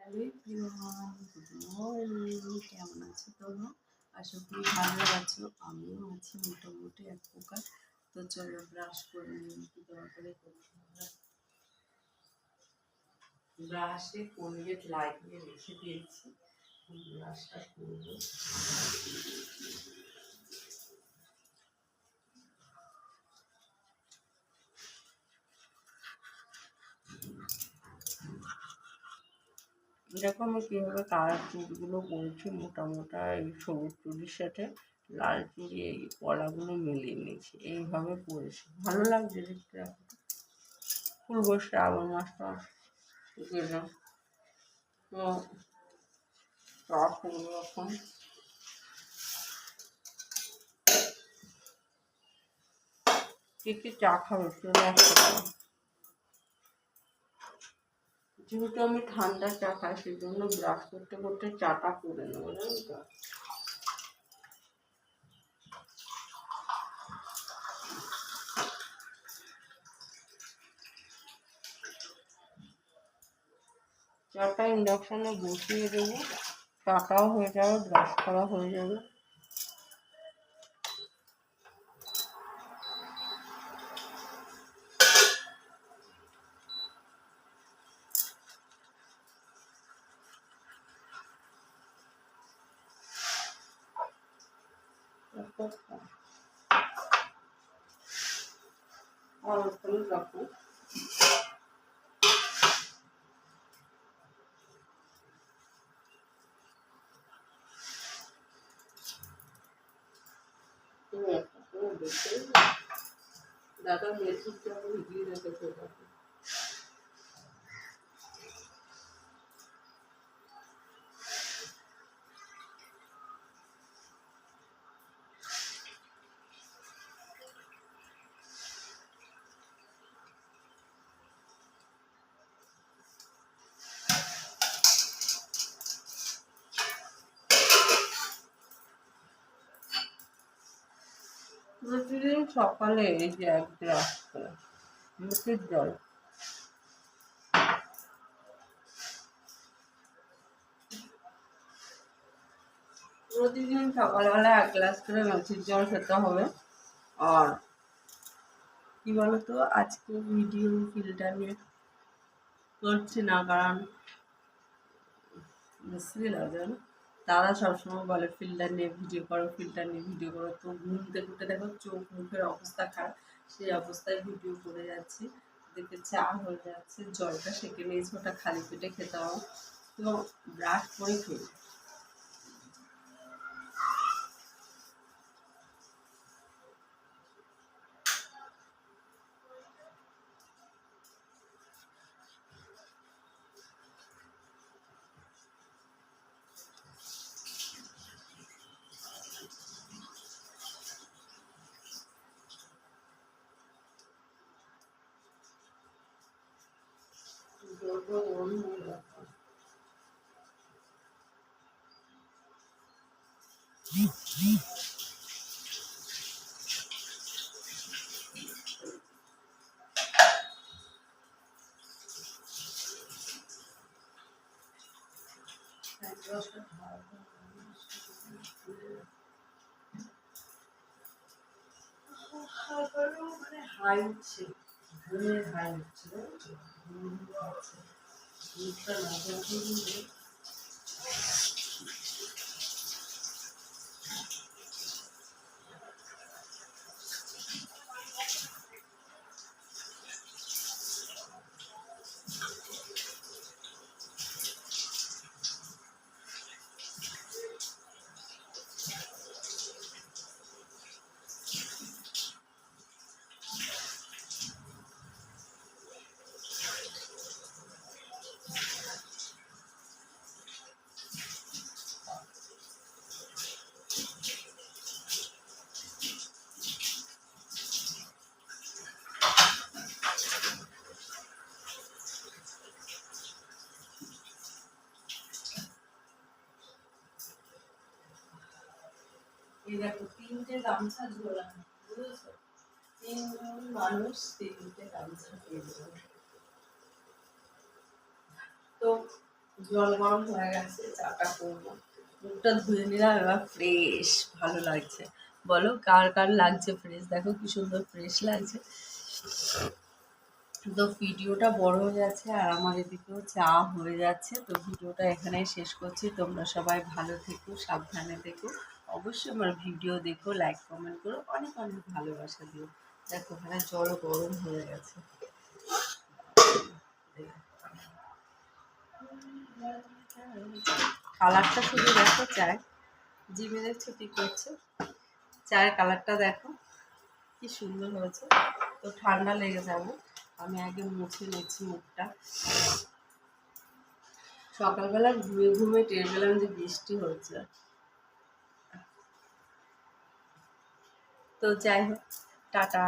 Hello everyone, good morning. কেমন আছো তোমরা? আশা করি ভালো আছো। আমিও আছি মোটামুটি এক প্রকার। তো চলো ব্রাশ করে নিই, একটু দরকারে করতে হবে। ব্রাশে কোলগেট লাগিয়ে রেখে দিয়েছি, ব্রাশটা করবো। দেখো আমি কীভাবে কালার চুড়িগুলো করেছি। মোটা মোটা এই সবুজ চুড়ির সাথে লাল চুড়ি এই কলাগুলো মিলিয়ে নিয়েছি, এইভাবে করেছি। ভালো লাগছে দেখতে। খুলবো, শ্রাবণ মাসটা গেলে তো চা করবো এখন। কি চা খাবে চলে আসতে পারো। যেহেতু আমি ঠান্ডা চা খাই, সেই জন্য ব্রাশ করতে করতে চাটা করে নেবো, জানো তো। চাটা ইন্ডাকশানে বসিয়ে দেবো, চাটাও হয়ে যাবে, ব্রাশ করা হয়ে যাবে। আর ওখানে রাখো। দাদা মেথির জন্য ভিজিয়ে রেখেছে। প্রতিদিন সকালে এই যে এক গ্লাস করে মুখের জল, প্রতিদিন সকালবেলা এক গ্লাস করে মেথির জল খেতে হবে। আর কি বলতো, আজকে ভিডিও ফিল্টার নিয়ে করছি না, কারণ মুশকিল আছে না। তারা সবসময় বলে ফিল্টার নিয়ে ভিডিও করো, ফিল্টার নিয়ে ভিডিও করো। তো ঘুম থেকে উঠে দেখো চোখ মুখের অবস্থা খারাপ, সেই অবস্থায় ভিডিও করে যাচ্ছি। দেখে চা হয়ে যাচ্ছে, জলটা সেঁকে নিয়েছি, ওটা খালি পেটে খেতে হবে। তো ব্রাশ করে খেয়ে জলটা গরম হয়ে যাচ্ছে। মানে হাই উঠছে, ঘুমের হাই উঠছে, ঘুম পাচ্ছে, মুখটা না দেখে এই দেখো তিনটে গামছা ঝোলানো, বুঝেছো? তিনজন মানুষ তিনটে গামছা পেয়ে যাবে। তো জল গরম হয়ে গেছে, চাটা করবো। মুখটা ধুয়ে নিলাম, এবার ফ্রেশ ভালো লাগছে। বলো কার কার লাগছে ফ্রেশ? দেখো কি সুন্দর ফ্রেশ লাগছে। তো ভিডিওটা বড় হয়ে যাচ্ছে আর আমার এদিকেও চা হয়ে যাচ্ছে। তো ভিডিওটা এখানেই শেষ করছি। তোমরা সবাই ভালো থেকো, সাবধানে থেকো। অবশ্যই আমার ভিডিও দেখো, লাইক কমেন্ট করো, অনেক অনেক ভালোবাসা দিও। দেখো এখানে জল গরম হয়ে গেছে। কালারটা শুধু দেখো, চায় জিভে দেখছো কি করছে, চায়ের কালারটা দেখো কি সুন্দর হয়েছে। তো ঠান্ডা লেগে যাবে, আমি আগে মুছে নিচ্ছি মুখটা। সকালবেলা ঘুমিয়ে ঘুমিয়ে টের পেলাম যে বৃষ্টি হচ্ছে। তো যাই হোক, টাটা।